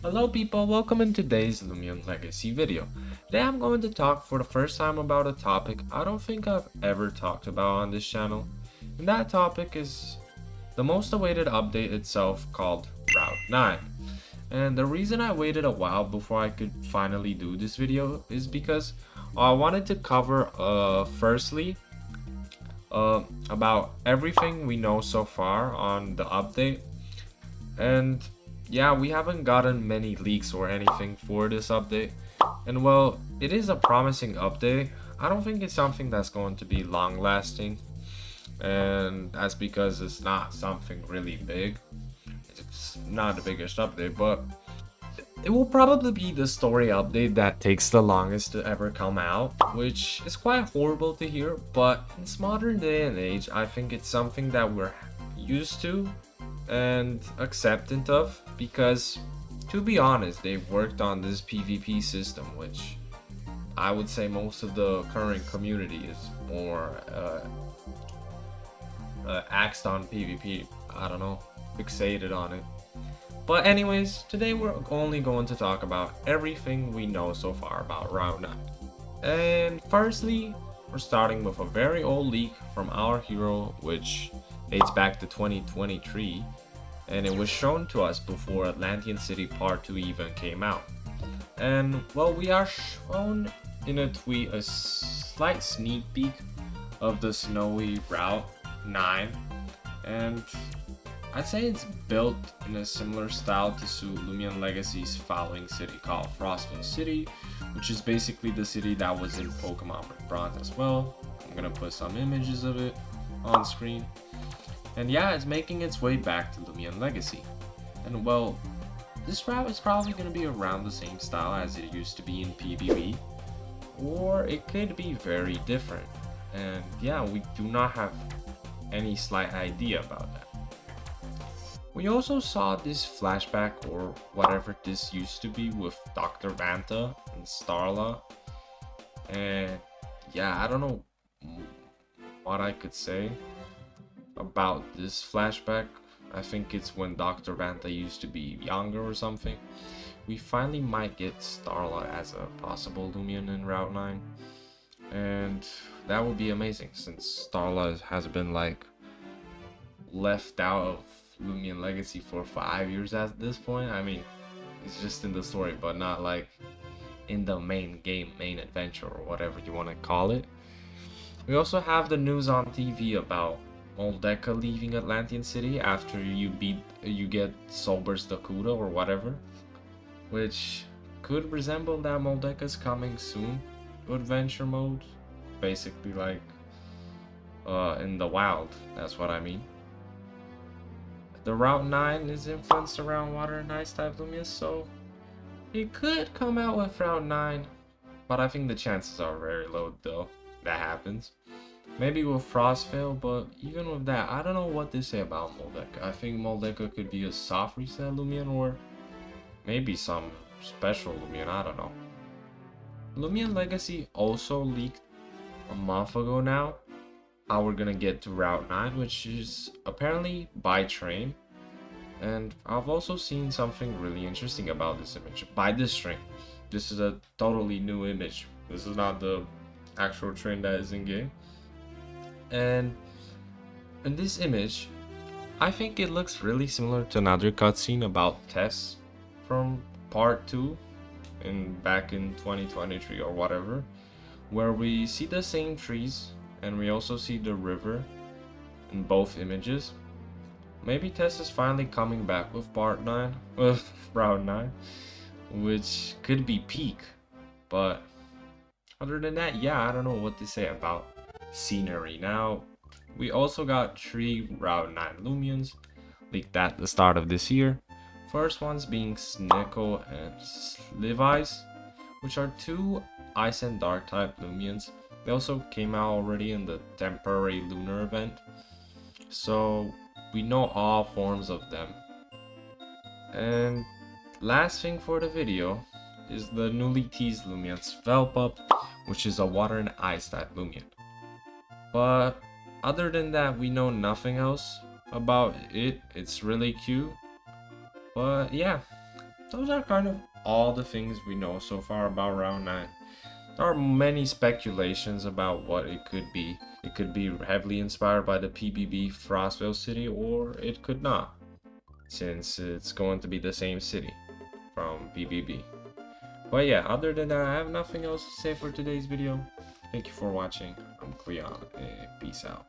Hello people, welcome in today's Lumian Legacy video. Today I'm going to talk for the first time about a topic I don't think I've ever talked about on this channel. And that topic is the most awaited update itself called Route 9. And the reason I waited a while before I could finally do this video is because I wanted to cover firstly about everything we know so far on the update. And yeah, we haven't gotten many leaks or anything for this update. And well, it is a promising update. I don't think it's something that's going to be long lasting. And that's because it's not something really big. It's not the biggest update, but it will probably be the story update that takes the longest to ever come out, which is quite horrible to hear, but in this modern day and age, I think it's something that we're used to and acceptant of, because to be honest, they've worked on this PvP system, which I would say most of the current community is more axed on PvP. I don't know, fixated on it. But anyways, today we're only going to talk about everything we know so far about Route 9. And firstly, we're starting with a very old leak from our hero, which dates back to 2023, and it was shown to us before Atlantean City Part 2 even came out. And well, we are shown in a tweet a slight sneak peek of the snowy Route 9, and I'd say it's built in a similar style to suit Lumian Legacy's following city called Frostville City, which is basically the city that was in Pokemon Bronze as well. I'm gonna put some images of it on screen. And yeah, it's making its way back to Lumian Legacy. And well, this route is probably gonna be around the same style as it used to be in PvP, or it could be very different. And yeah, we do not have any slight idea about that. We also saw this flashback or whatever this used to be with Dr. Vanta and Starla. And yeah, I don't know what I could say about this flashback. I think it's when Dr. Vanta used to be younger or something. We finally might get Starla as a possible Lumian in Route 9. And that would be amazing since Starla has been like left out of Lumian Legacy for 5 years at this point. I mean, it's just in the story, but not like in the main game, main adventure, or whatever you want to call it. We also have the news on TV about Moldecca leaving Atlantean City after you get Sober's Dakuda or whatever, which could resemble that Moldecca's coming soon to adventure mode, basically like in the wild. That's what I mean. The Route 9 is influenced around water and ice type Lumias, so it could come out with Route 9, but I think the chances are very low though that happens. Maybe with Frostvale, but even with that, I don't know what to say about Moldecca. I think Moldecca could be a soft reset Lumian, or maybe some special Lumian, I don't know. Lumian Legacy also leaked a month ago now how we're gonna get to Route 9, which is apparently by train. And I've also seen something really interesting about this image. By this train, this is a totally new image. This is not the actual train that is in game. And in this image, I think it looks really similar to another cutscene about Tess from Part 2 back in 2023 or whatever, where we see the same trees and we also see the river in both images. Maybe Tess is finally coming back with Part 9, with Route 9, which could be peak. But other than that, yeah, I don't know what to say about scenery. Now, we also got 3 Route 9 Lumians leaked at the start of this year. First ones being Sneeko and Levi's, which are 2 Ice and Dark type Lumians. They also came out already in the temporary lunar event, so we know all forms of them. And last thing for the video is the newly teased Lumian Svelpup, which is a water and ice type Lumian. But other than that, we know nothing else about it. It's really cute. But yeah, those are kind of all the things we know so far about Round 9. There are many speculations about what it could be. It could be heavily inspired by the PBB Frostville city, or it could not, since it's going to be the same city from PBB. But yeah, other than that, I have nothing else to say for today's video. Thank you for watching. I'm Cleon, and peace out.